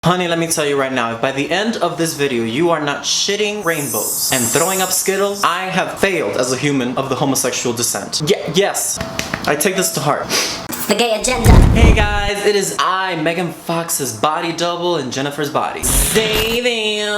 Honey, let me tell you right now, if by the end of this video you are not shitting rainbows and throwing up Skittles, I have failed as a human of the homosexual descent. Yes, I take this to heart. The gay agenda. Hey guys, it is I, Megan Fox's body double in Jennifer's body. ZZAVID.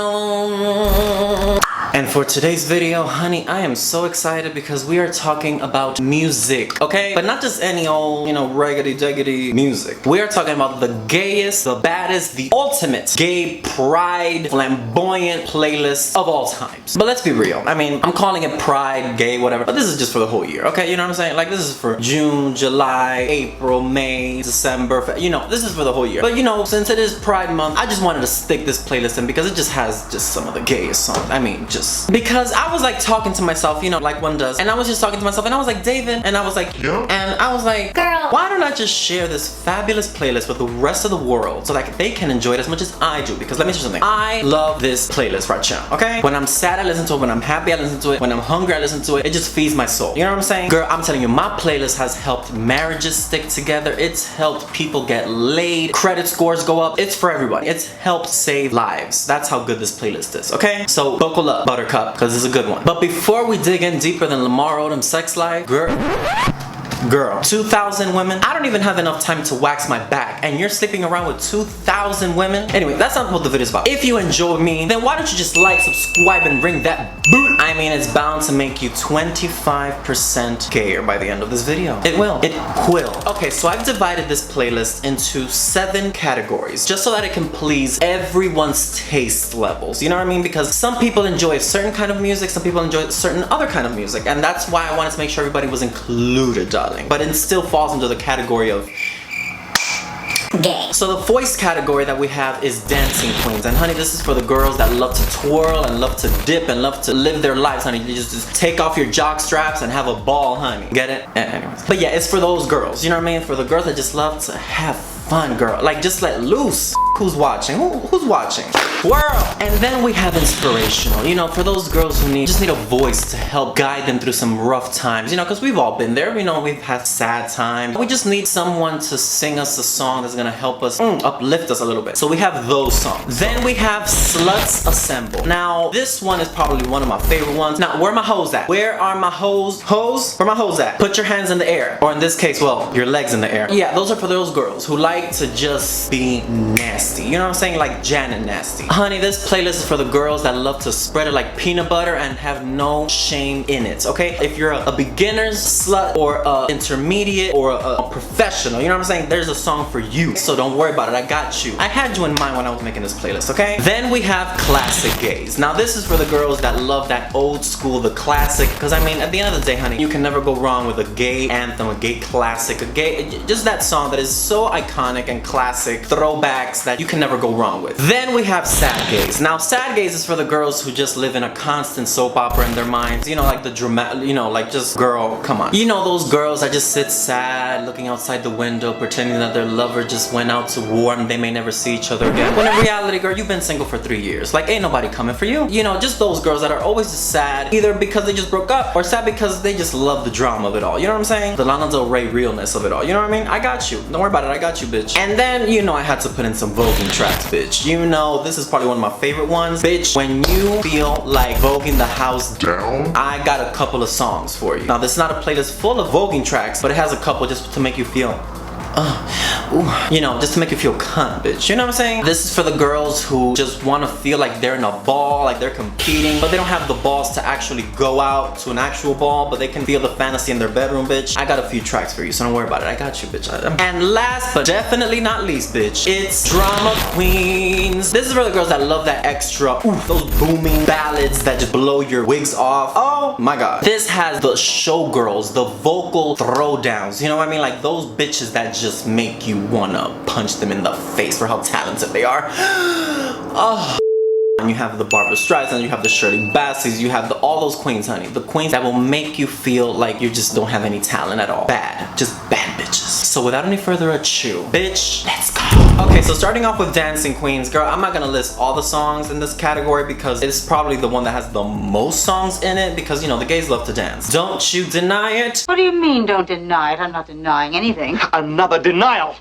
And for today's video, honey, I am so excited because we are talking about music, okay? But not just any old, raggedy-deggedy music. We are talking about the gayest, the baddest, the ultimate gay pride, flamboyant playlist of all times. But let's be real. I mean, I'm calling it pride, gay, whatever, but this is just for the whole year, okay? You know what I'm saying? Like, this is for June, July, April, May, December, this is for the whole year. But since it is Pride Month, I just wanted to stick this playlist in because it just has just some of the gayest songs. I mean, because I was like talking to myself, like one does, and I was just talking to myself, and I was like, David, and I was like, yeah. And I was like, girl, why don't I just share this fabulous playlist with the rest of the world so that they can enjoy it as much as I do? Because let me tell you something, I love this playlist right now, okay? When I'm sad, I listen to it. When I'm happy, I listen to it. When I'm hungry, I listen to it. It just feeds my soul. You know what I'm saying? Girl, I'm telling you, my playlist has helped marriages stick together. It's helped people get laid, credit scores go up. It's for everybody. It's helped save lives. That's how good this playlist is, okay? So buckle up, Buttercup, because it's a good one. But before we dig in deeper than Lamar Odom's sex life, girl, 2,000 women? I don't even have enough time to wax my back, and you're sleeping around with 2,000 women? Anyway, that's not what the video is about. If you enjoy me, then why don't you just like, subscribe, and ring that boot? I mean, it's bound to make you 25% gayer by the end of this video. It will. It will. Okay, so I've divided this playlist into 7 categories, just so that it can please everyone's taste levels. You know what I mean? Because some people enjoy a certain kind of music, some people enjoy a certain other kind of music, and that's why I wanted to make sure everybody was included, darling. But it still falls into the category of gay. So the voice category that we have is dancing queens, and honey, this is for the girls that love to twirl and love to dip and love to live their lives, honey. You just take off your jock straps and have a ball, honey. Get it? Anyways. But yeah, it's for those girls, you know what I mean? For the girls that just love to have fun, girl. Like, just let loose. Who's watching? Who's watching? World! And then we have inspirational, for those girls who just need a voice to help guide them through some rough times, because we've all been there, we've had sad times. We just need someone to sing us a song that's gonna help us, uplift us a little bit. So we have those songs. Then we have Sluts Assemble. Now, this one is probably one of my favorite ones. Now, where are my hoes at? Where are my hoes? Hoes? Where are my hoes at? Put your hands in the air. Or in this case, well, your legs in the air. Yeah, those are for those girls who like to just be nasty. You know what I'm saying? Like Janet nasty. Honey, this playlist is for the girls that love to spread it like peanut butter and have no shame in it, okay? If you're a beginner's slut or a intermediate or a professional, you know what I'm saying? There's a song for you. So don't worry about it, I got you. I had you in mind when I was making this playlist, okay? Then we have classic gays. Now this is for the girls that love that old school, the classic, because I mean, at the end of the day, honey, you can never go wrong with a gay anthem, a gay classic, just that song that is so iconic and classic, throwbacks that you can never go wrong with. Then we have sad gays. Now sad gays is for the girls who just live in a constant soap opera in their minds, like the dramatic, like just girl, come on. Those girls that just sit sad, looking outside the window, pretending that their lover just went out to war and they may never see each other again. When in reality, girl, you've been single for 3 years. Like, ain't nobody coming for you. Just those girls that are always just sad, either because they just broke up or sad because they just love the drama of it all. You know what I'm saying? The Lana Del Rey realness of it all. You know what I mean? I got you. Don't worry about it. I got you, bitch. And then, I had to put in some voguing tracks, bitch. This is probably one of my favorite ones. Bitch, when you feel like voguing the house down, I got a couple of songs for you. Now, this is not a playlist full of voguing tracks, but it has a couple just to make you feel just to make you feel cunt, bitch. You know what I'm saying? This is for the girls who just want to feel like they're in a ball, like they're competing, but they don't have the balls to actually go out to an actual ball, but they can feel the fantasy in their bedroom, bitch. I got a few tracks for you, so don't worry about it. I got you, bitch. And last but definitely not least, bitch, it's drama queens. This is for the girls that love that extra, those booming ballads that just blow your wigs off. Oh my god. This has the showgirls, the vocal throwdowns. You know what I mean? Like those bitches that just make you wanna punch them in the face for how talented they are. Oh. And you have the Barbara Streisand, you have the Shirley Bassey's, you have all those queens, honey. The queens that will make you feel like you just don't have any talent at all. Bad. Just bad bitches. So without any further ado, bitch, let's go. Okay, so starting off with dancing queens, girl, I'm not gonna list all the songs in this category because it's probably the one that has the most songs in it because, the gays love to dance. Don't you deny it? What do you mean, don't deny it? I'm not denying anything. Another denial.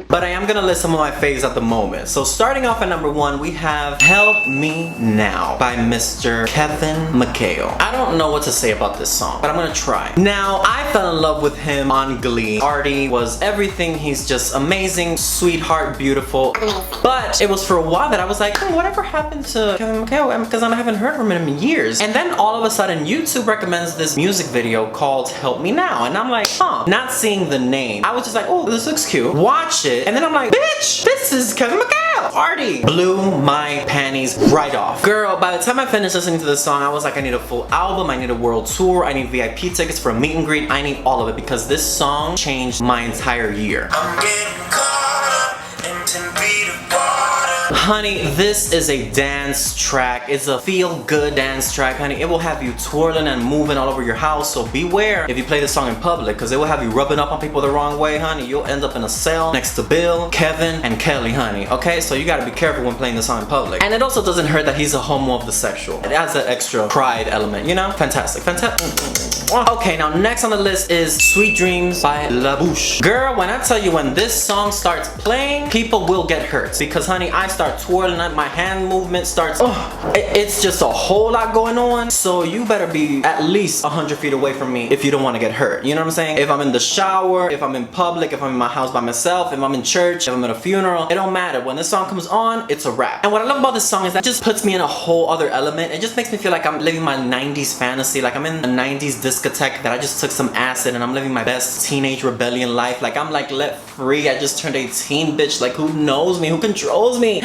But I am gonna list some of my faves at the moment. So starting off at number 1, we have Help Me Now by Mr. Kevin McHale. I don't know what to say about this song, but I'm gonna try. Now, I fell in love with him on Glee. Artie was everything. He's just amazing, sweetheart, beautiful. But it was for a while that I was like, hey, whatever happened to Kevin McHale? Because I haven't heard from him in years. And then all of a sudden, YouTube recommends this music video called Help Me Now. And I'm like, huh. Not seeing the name, I was just like, oh, this looks cute. Watch it, and then I'm like, bitch, this is Kevin McHale. Artie blew my panties right off. Girl, by the time I finished listening to this song, I was like, I need a full album, I need a world tour, I need VIP tickets for a meet and greet, I need all of it because this song changed my entire year. I'm getting caught up in 10 feet of water. Honey, this is a dance track. It's a feel-good dance track, honey. It will have you twirling and moving all over your house, so beware if you play this song in public, because it will have you rubbing up on people the wrong way, honey. You'll end up in a cell next to Bill, Kevin, and Kelly, honey. Okay, so you gotta be careful when playing this song in public. And it also doesn't hurt that he's a homo of the sexual. It adds that extra pride element, you know? Fantastic, fantastic. Okay, now next on the list is Sweet Dreams by La Bouche. Girl, when I tell you when this song starts playing, people will get hurt. Because, honey, I start twirling up, my hand movement starts, it's just a whole lot going on. So you better be at least 100 feet away from me if you don't want to get hurt. You know what I'm saying? If I'm in the shower, if I'm in public, if I'm in my house by myself, if I'm in church, if I'm at a funeral, it don't matter. When this song comes on, it's a wrap. And what I love about this song is that it just puts me in a whole other element. It just makes me feel like I'm living my 90s fantasy, like I'm in a 90s discotheque that I just took some acid and I'm living my best teenage rebellion life. Like I'm like let free. I just turned 18, bitch. Like who knows me? Who controls me?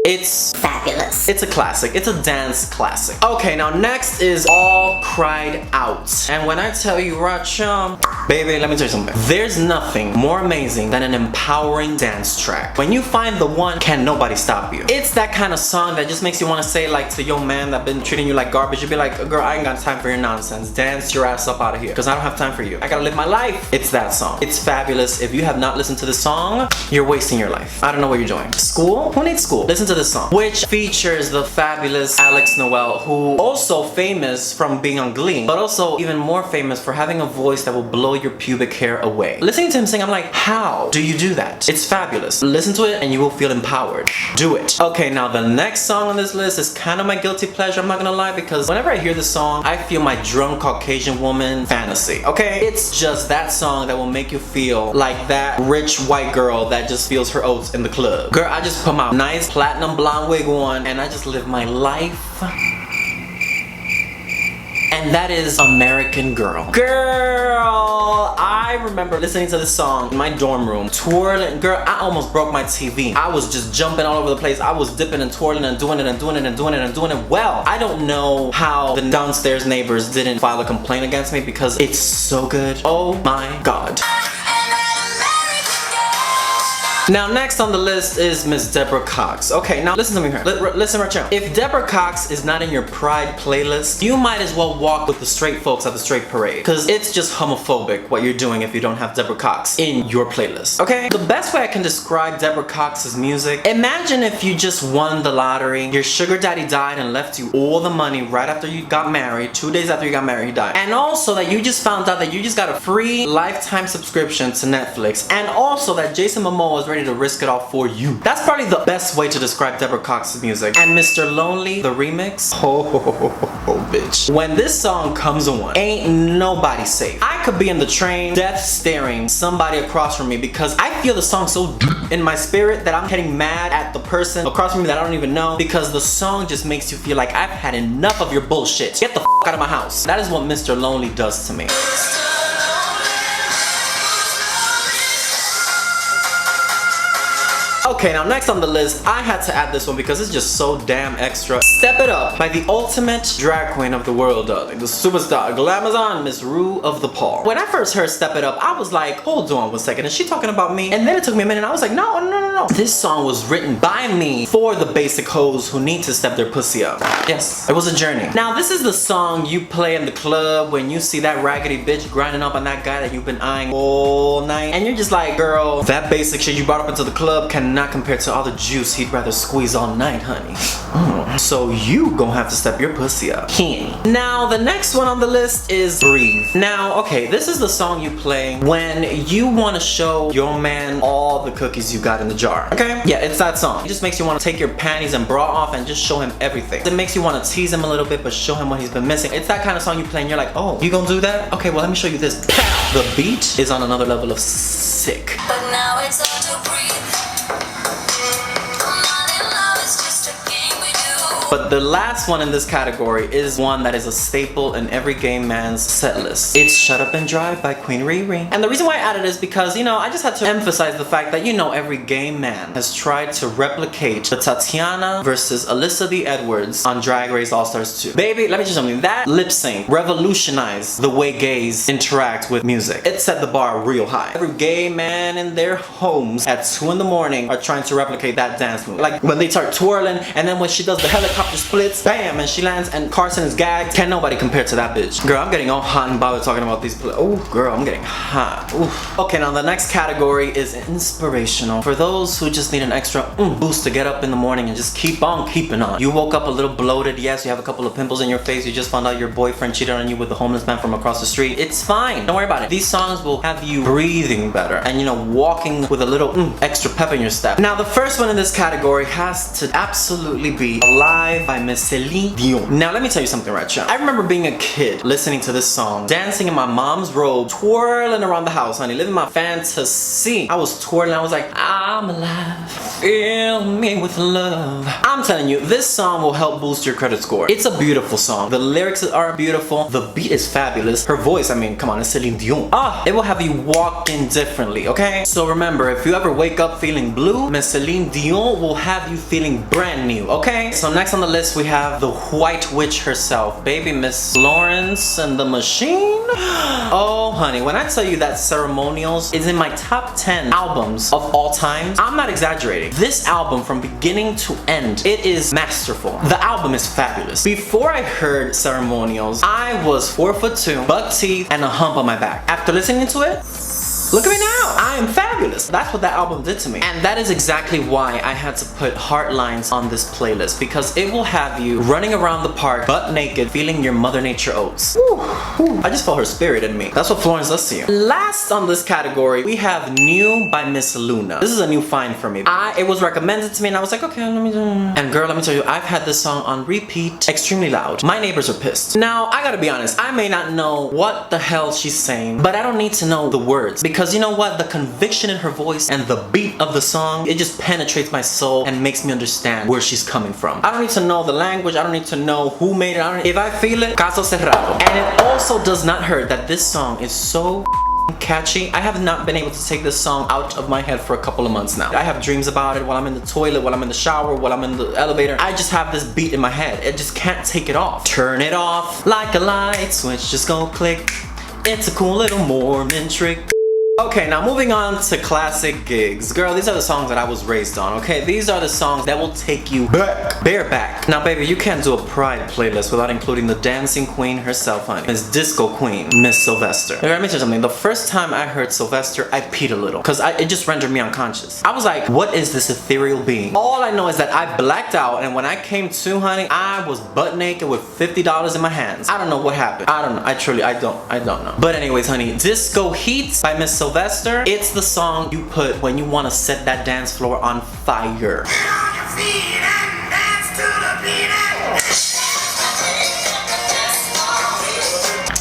It's fabulous. It's a classic. It's a dance classic. Okay, now next is All Cried Out. And when I tell you, Racham, baby, let me tell you something. There's nothing more amazing than an empowering dance track. When you find the one, can nobody stop you? It's that kind of song that just makes you want to say like to your man that been treating you like garbage, you'd be like, girl, I ain't got time for your nonsense. Dance your ass up out of here. Because I don't have time for you. I gotta live my life. It's that song. It's fabulous. If you have not listened to this song, you're wasting your life. I don't know what you're doing. School? Who needs school? Listen to this song, which features the fabulous Alex Noel, who also famous from being on Glee, but also even more famous for having a voice that will blow your pubic hair away. Listening to him sing, I'm like, how do you do that? It's fabulous. Listen to it and you will feel empowered. Do it. Okay, now the next song on this list is kind of my guilty pleasure, I'm not gonna lie, because whenever I hear this song, I feel my drunk Caucasian woman fantasy. Okay, it's just that song that will make you feel like that rich white girl that just feels her oats in the club. Girl, I just put my nice platinum blonde wig on and I just live my life. And that is American Girl. Girl, I remember listening to this song in my dorm room, twirling. Girl, I almost broke my TV. I was just jumping all over the place. I was dipping and twirling and doing it and doing it and doing it and doing it well. I don't know how the downstairs neighbors didn't file a complaint against me because it's so good. Oh my God. Now next on the list is Miss Deborah Cox. Okay, now listen to me here. Listen right here. If Deborah Cox is not in your Pride playlist, you might as well walk with the straight folks at the straight parade. Because it's just homophobic what you're doing if you don't have Deborah Cox in your playlist. Okay? The best way I can describe Deborah Cox's music, imagine if you just won the lottery, your sugar daddy died and left you all the money right after you got married, 2 days after you got married, he died. And also that you just found out that you just got a free lifetime subscription to Netflix. And also that Jason Momoa is ready to risk it all for you. That's probably the best way to describe Deborah Cox's music. And Mr. Lonely, the remix, oh, bitch. When this song comes on, ain't nobody safe. I could be in the train, death staring somebody across from me because I feel the song so deep in my spirit that I'm getting mad at the person across from me that I don't even know because the song just makes you feel like I've had enough of your bullshit. Get the f out of my house. That is what Mr. Lonely does to me. Okay, now next on the list, I had to add this one because it's just so damn extra. Step It Up by the ultimate drag queen of the world, darling. The superstar, Glamazon, Miss Rue of the Paul. When I first heard Step It Up, I was like, hold on one second, is she talking about me? And then it took me a minute and I was like, no. This song was written by me for the basic hoes who need to step their pussy up. Yes, it was a journey. Now, this is the song you play in the club when you see that raggedy bitch grinding up on that guy that you've been eyeing all night. And you're just like, girl, that basic shit you brought up into the club cannot compared to all the juice he'd rather squeeze all night, honey. So you gonna have to step your pussy up. Now, the next one on the list is Breathe. Now, okay, this is the song you play when you want to show your man all the cookies you got in the jar, okay? Yeah, it's that song. It just makes you want to take your panties and bra off and just show him everything. It makes you want to tease him a little bit, but show him what he's been missing. It's that kind of song you play and you're like, oh, you gonna do that? Okay, well, let me show you this. Pow! The beat is on another level of sick. But now it's all to breathe. But the last one in this category is one that is a staple in every gay man's set list. It's Shut Up and Drive by Queen Riri. And the reason why I added it is because, you know, I just had to emphasize the fact that, you know, every gay man has tried to replicate the Tatiana versus Alyssa D. Edwards on Drag Race All-Stars 2. Baby, let me tell you something. That lip sync revolutionized the way gays interact with music. It set the bar real high. Every gay man in their homes at 2 in the morning are trying to replicate that dance move. Like when they start twirling and then when she does the helicopter splits, bam, and she lands and Carson is gagged. Can't nobody compare to that bitch. Girl, I'm getting all hot and bothered talking about these. Oh, girl, I'm getting hot. Oof. Okay, now the next category is inspirational. For those who just need an extra boost to get up in the morning and just keep on keeping on. You woke up a little bloated. Yes, you have a couple of pimples in your face. You just found out your boyfriend cheated on you with the homeless man from across the street. It's fine. Don't worry about it. These songs will have you breathing better and, you know, walking with a little extra pep in your step. Now, the first one in this category has to absolutely be Alive by Miss Celine Dion. Now, let me tell you something right here. I remember being a kid listening to this song, dancing in my mom's robe, twirling around the house, honey, living my fantasy. I was twirling. I was like, I'm alive. Fill me with love. I'm telling you, this song will help boost your credit score. It's a beautiful song. The lyrics are beautiful. The beat is fabulous. Her voice, I mean, come on, it's Celine Dion. It will have you walking differently, okay? So remember, if you ever wake up feeling blue, Miss Celine Dion will have you feeling brand new, okay? So next on the list, we have the White Witch herself, baby Miss Lawrence and the Machine. Oh, honey, when I tell you that Ceremonials is in my top 10 albums of all time, I'm not exaggerating. This album, from beginning to end, it is masterful. The album is fabulous. Before I heard Ceremonials, I was 4'2", buck teeth, and a hump on my back. After listening to it, look at me now. I am fabulous. That's what that album did to me. And that is exactly why I had to put Heartlines on this playlist, because it will have you running around the park butt naked, feeling your Mother Nature oats. Ooh. I just felt her spirit in me. That's what Florence does to you. Last on this category, we have New by Miss Luna. This is a new find for me. It was recommended to me and I was like, okay, let me do it. And girl, let me tell you, I've had this song on repeat extremely loud. My neighbors are pissed. Now, I gotta be honest, I may not know what the hell she's saying, but I don't need to know the words, because you know what? The conviction in her voice and the beat of the song, it just penetrates my soul and makes me understand where she's coming from. I don't need to know the language. I don't need to know who made it. If I feel it, caso cerrado. And it also does not hurt that this song is so catchy. I have not been able to take this song out of my head for a couple of months now. I have dreams about it while I'm in the toilet, while I'm in the shower, while I'm in the elevator. I just have this beat in my head. I just can't take it off. Turn it off like a light switch, just go click. It's a cool little Mormon trick. Okay, now moving on to classic gigs. Girl, these are the songs that I was raised on, okay? These are the songs that will take you back, bareback. Now, baby, you can't do a Pride playlist without including the dancing queen herself, honey. Miss Disco Queen, Miss Sylvester. Now, let me tell you something. The first time I heard Sylvester, I peed a little, because it just rendered me unconscious. I was like, what is this ethereal being? All I know is that I blacked out, and when I came to, honey, I was butt naked with $50 in my hands. I don't know what happened. I don't know. I don't know. But anyways, honey, Disco Heat by Miss Sylvester, it's the song you put when you want to set that dance floor on fire.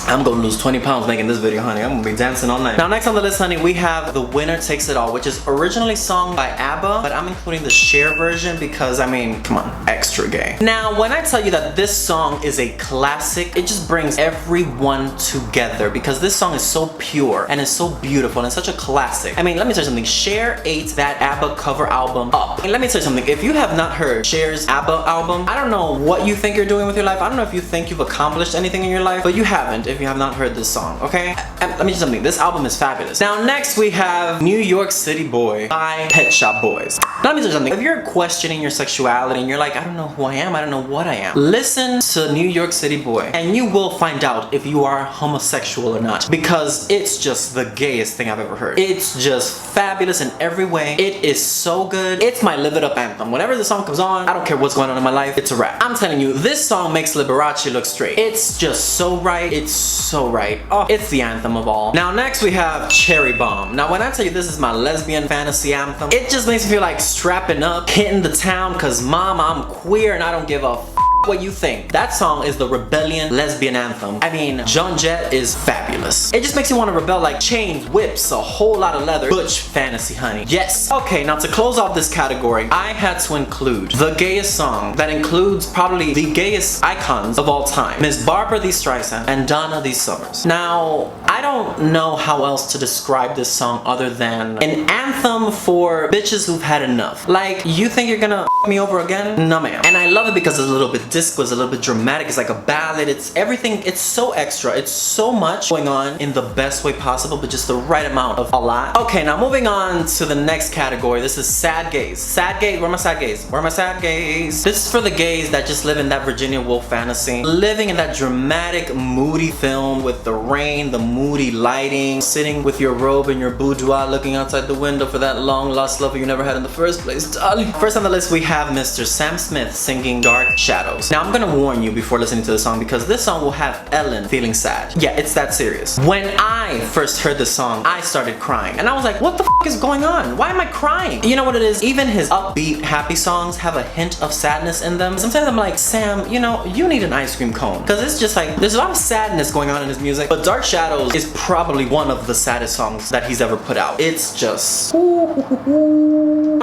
I'm gonna lose 20 pounds making this video, honey. I'm gonna be dancing all night. Now, next on the list, honey, we have The Winner Takes It All, which is originally sung by ABBA, but I'm including the Cher version because, I mean, come on, extra gay. Now, when I tell you that this song is a classic, it just brings everyone together because this song is so pure and it's so beautiful and it's such a classic. I mean, let me tell you something. Cher ate that ABBA cover album up. And let me tell you something. If you have not heard Cher's ABBA album, I don't know what you think you're doing with your life. I don't know if you think you've accomplished anything in your life, but you haven't if you have not heard this song, okay? Let me tell you something, this album is fabulous. Now next we have New York City Boy by Pet Shop Boys. Now let me tell you something, if you're questioning your sexuality and you're like, I don't know who I am, I don't know what I am, listen to New York City Boy and you will find out if you are homosexual or not, because it's just the gayest thing I've ever heard. It's just fabulous in every way. It is so good. It's my live it up anthem. Whenever the song comes on, I don't care what's going on in my life, it's a wrap. I'm telling you, this song makes Liberace look straight. It's just so right. It's so right. Oh, it's the anthem of all. Now next we have Cherry Bomb. Now when I tell you this is my lesbian fantasy anthem, it just makes me feel like strapping up, hitting the town, cause mom, I'm queer and I don't give a what you think. That song is the rebellion lesbian anthem. I mean, Joan Jett is fabulous. It just makes you want to rebel, like chains, whips, a whole lot of leather. Butch fantasy, honey. Yes. Okay, now to close off this category, I had to include the gayest song that includes probably the gayest icons of all time, Miss Barbara the Streisand and Donna the Summers. Now, I don't know how else to describe this song other than an anthem for bitches who've had enough. Like, you think you're gonna me over again? No, ma'am. And I love it because it's a little bit disco, it's a little bit dramatic, it's like a ballad, it's everything, it's so extra, it's so much going on in the best way possible, but just the right amount of a lot. Okay, now moving on to the next category. This is sad gays. Sad gays, where are my sad gays? Where are my sad gays? This is for the gays that just live in that Virginia Woolf fantasy, living in that dramatic, moody film with the rain, the moody lighting, sitting with your robe and your boudoir, looking outside the window for that long lost lover you never had in the first place, darling. First on the list we have Mr. Sam Smith singing Dark Shadows. Now I'm gonna warn you before listening to the song because this song will have Ellen feeling sad. Yeah, it's that serious. When I first heard this song, I started crying and I was like, what the f is going on? Why am I crying? You know what it is? Even his upbeat, happy songs have a hint of sadness in them. Sometimes I'm like, Sam, you know, you need an ice cream cone, because it's just like, there's a lot of sadness going on in his music, but Dark Shadows is probably one of the saddest songs that he's ever put out. It's just...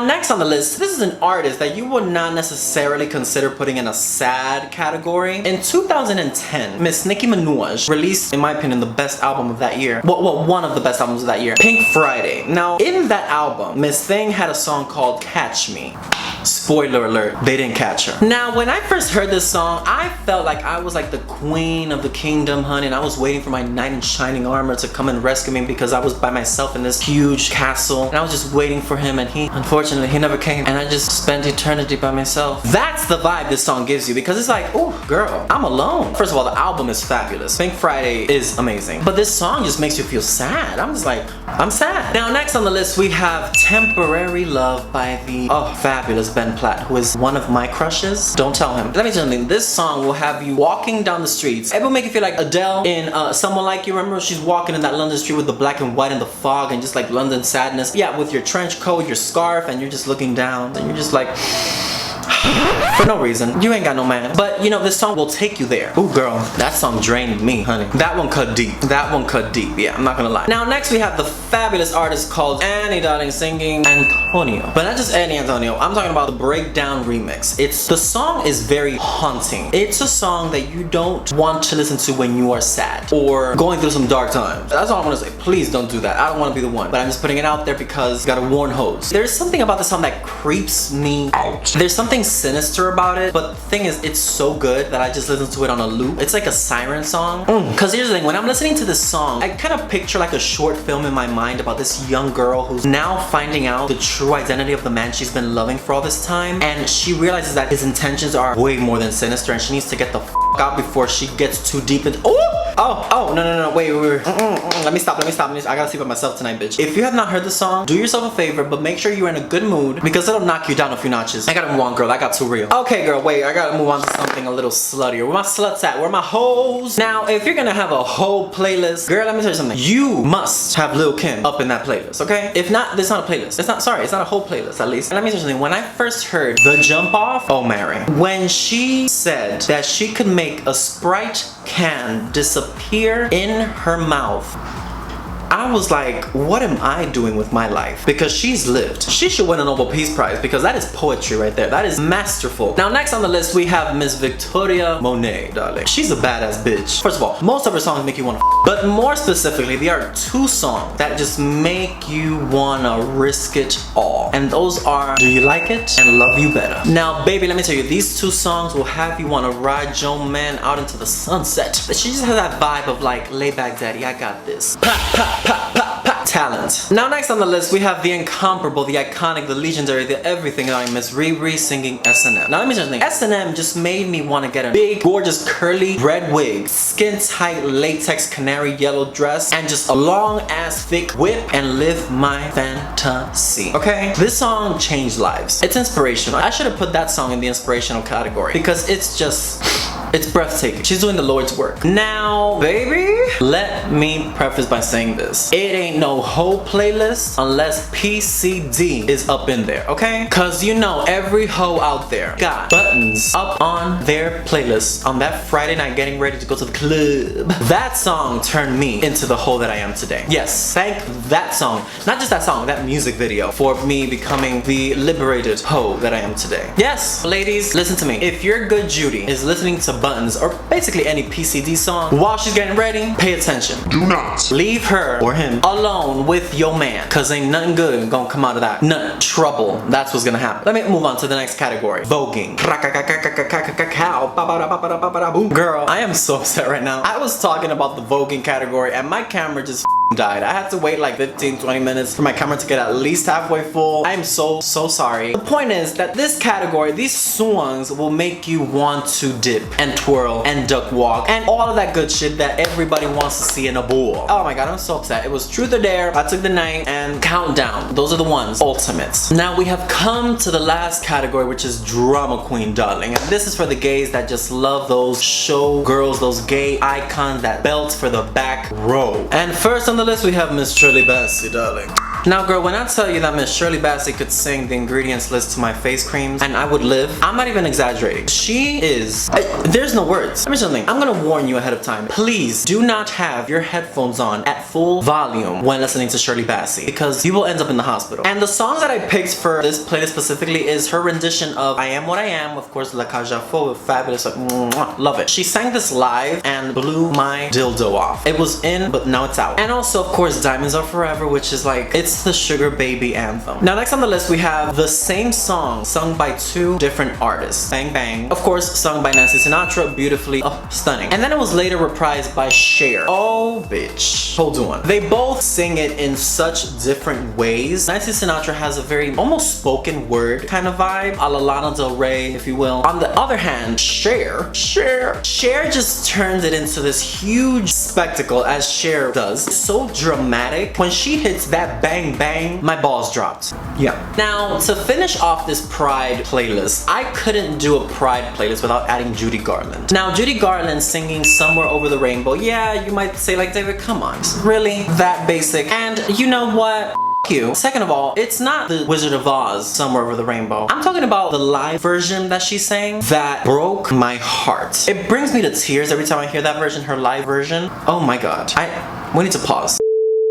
Next on the list, this is an artist that you would not necessarily consider putting in a sad category. In 2010, Miss Nicki Minaj released, in my opinion, the best album of that year. Well, one of the best albums of that year, Pink Friday. Now, in that album, Miss Thing had a song called Catch Me. Spoiler alert, they didn't catch her. Now, when I first heard this song, I felt like I was like the queen of the kingdom, honey, and I was waiting for my knight in shining armor to come and rescue me because I was by myself in this huge castle, and I was just waiting for him, and unfortunately, he never came, and I just spent eternity by myself. That's the vibe this song gives you, because it's like, oh, girl, I'm alone. First of all, the album is fabulous. Pink Friday is amazing, but this song just makes you feel sad. I'm just like, I'm sad. Now, next on the list, we have Temporary Love by the, fabulous Ben Platt, who is one of my crushes. Don't tell him. Let me tell you something. This song will have you walking down the streets. It will make you feel like Adele in Someone Like You. Remember, she's walking in that London street with the black and white and the fog and just like London sadness. Yeah, with your trench coat, your scarf, and you're just looking down and you're just like... for no reason. You ain't got no man. But you know, this song will take you there. Ooh, girl, that song drained me, honey. That one cut deep. That one cut deep. Yeah, I'm not gonna lie. Now, next we have the fabulous artist called Annie Darling singing Antonio. But not just Annie Antonio. I'm talking about the breakdown remix. The song is very haunting. It's a song that you don't want to listen to when you are sad or going through some dark times. That's all I want to say. Please don't do that. I don't want to be the one. But I'm just putting it out there because you gotta warn hoes. There's something about the song that creeps me out. There's something sinister about it, but the thing is, it's so good that I just listen to it on a loop. It's like a siren song. Because here's the thing, when I'm listening to this song, I kind of picture like a short film in my mind about this young girl who's now finding out the true identity of the man she's been loving for all this time, and she realizes that his intentions are way more than sinister, and she needs to get the f out before she gets too deep into... no, wait. Let me stop. I gotta sleep by myself tonight, bitch. If you have not heard the song, do yourself a favor, but make sure you're in a good mood, because it'll knock you down a few notches. I gotta move on, girl. I got too real. Okay, girl, wait. I gotta move on to something a little sluttier. Where my sluts at? Where my hoes? Now, if you're gonna have a whole playlist, girl, let me tell you something. You must have Lil' Kim up in that playlist, okay? If not, it's not a playlist. It's not a whole playlist, at least. And let me tell you something. When I first heard The Jump Off, oh, Mary. When she said that she could make a Sprite can disappear in her mouth. I was like, what am I doing with my life? Because she's lived. She should win a Nobel Peace Prize because that is poetry right there. That is masterful. Now next on the list we have Miss Victoria Monet, darling. She's a badass bitch. First of all, most of her songs make you wanna but more specifically, there are two songs that just make you wanna risk it all. And those are Do You Like It and Love You Better. Now baby, let me tell you, these two songs will have you wanna ride your man out into the sunset. She just has that vibe of like, lay back daddy, I got this. Pop, pop, pop, pop, pop. Talent. Now next on the list we have the incomparable, the iconic, the legendary, the everything darling Miss Riri singing S&M. Now let me just think, S&M just made me want to get a big, gorgeous, curly red wig, skin tight latex canary yellow dress, and just a long ass thick whip and live my fantasy. Okay? This song changed lives. It's inspirational. I should have put that song in the inspirational category because it's just, it's breathtaking. She's doing the Lord's work. Now, baby, let me preface by saying this. It ain't no whole playlist unless PCD is up in there, okay? Cause you know every hoe out there got buttons up on their playlist on that Friday night getting ready to go to the club. That song turned me into the hoe that I am today. Yes, thank that song. Not just that song, that music video for me becoming the liberated hoe that I am today. Yes, ladies, listen to me. If your good Judy is listening to Buttons or basically any PCD song while she's getting ready, pay attention. Do not Leave her or him alone with your man, cause ain't nothing good gonna come out of that. Nothing. Trouble. That's what's gonna happen. Let me move on to the next category. Voguing. Girl, I am so upset right now. I was talking about the voguing category and my camera just died. I had to wait like 15-20 minutes for my camera to get at least halfway full. I am so sorry. The point is that this category, these songs will make you want to dip and twirl and duck walk and all of that good shit that everybody wants to see in a bowl. Oh my god, I'm so upset. It was Truth or Dare, I Took the Night, and Countdown. Those are the ones. Ultimates. Now we have come to the last category, which is Drama Queen, darling. And this is for the gays that just love those show girls, those gay icons that belt for the back row. And first on the list we have Miss Shirley Bassey, darling. Now girl, when I tell you that Miss Shirley Bassey could sing the ingredients list to my face creams and I would live, I'm not even exaggerating. She is, there's no words. Let me tell you something, I'm gonna warn you ahead of time. Please do not have your headphones on at full volume when listening to Shirley Bassey because you will end up in the hospital. And the song that I picked for this playlist specifically is her rendition of I Am What I Am, of course, La Cage aux Folles, fabulous, like, mwah, love it. She sang this live and blew my dildo off. It was in, but now it's out. And also, of course, Diamonds Are Forever, which is like, it's the sugar baby anthem. Now next on the list we have the same song sung by two different artists. Bang Bang, of course, sung by Nancy Sinatra, beautifully, oh, stunning. And then it was later reprised by Cher. Oh bitch, hold on. They both sing it in such different ways. Nancy Sinatra has a very almost spoken word kind of vibe, a la Lana Del Rey, if you will. On the other hand, Cher just turns it into this huge spectacle, as Cher does. So dramatic. When she hits that bang bang, my balls dropped. Yeah. Now, to finish off this Pride playlist, I couldn't do a Pride playlist without adding Judy Garland. Now, Judy Garland singing Somewhere Over the Rainbow, yeah, you might say like, David, come on. Really? That basic? And you know what? You. Second of all, it's not the Wizard of Oz, Somewhere Over the Rainbow. I'm talking about the live version that she sang that broke my heart. It brings me to tears every time I hear that version, her live version. Oh my god. We need to pause.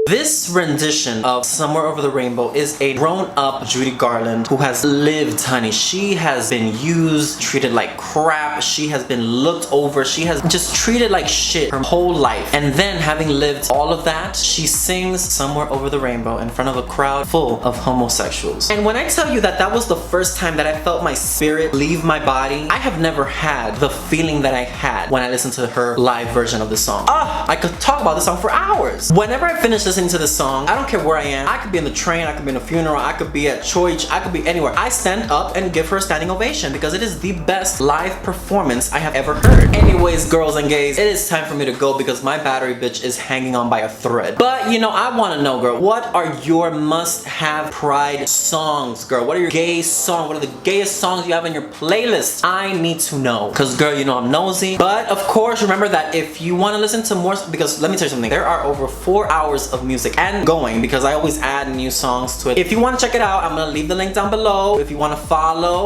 This rendition of Somewhere Over the Rainbow is a grown-up Judy Garland who has lived, honey. She has been used, treated like crap. She has been looked over. She has just treated like shit her whole life. And then, having lived all of that, she sings Somewhere Over the Rainbow in front of a crowd full of homosexuals. And when I tell you that that was the first time that I felt my spirit leave my body, I have never had the feeling that I had when I listened to her live version of the song. I could talk about this song for hours. Whenever I finish listening to the song, I don't care where I am. I could be in the train, I could be in a funeral, I could be at church, I could be anywhere. I stand up and give her a standing ovation because it is the best live performance I have ever heard. Anyways, girls and gays, it is time for me to go because my battery bitch is hanging on by a thread. But you know, I want to know, girl, what are your must-have Pride songs, girl? What are your gay songs? What are the gayest songs you have in your playlist? I need to know because, girl, you know I'm nosy. But of course, remember that if you want to listen to more, because let me tell you something, there are over 4 hours of music and going because I always add new songs to it. If you want to check it out, I'm gonna leave the link down below. If you want to follow,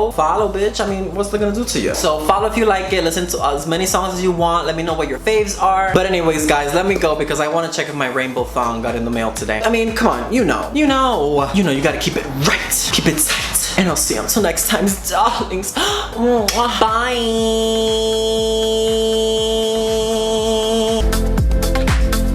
bitch. I mean, what's that gonna do to you? So follow if you like it. Listen to as many songs as you want. Let me know what your faves are. But anyways, guys, let me go because I want to check if my rainbow thong got in the mail today. I mean, come on, you know, you gotta keep it right, keep it tight. And I'll see you until next time, darlings. Bye.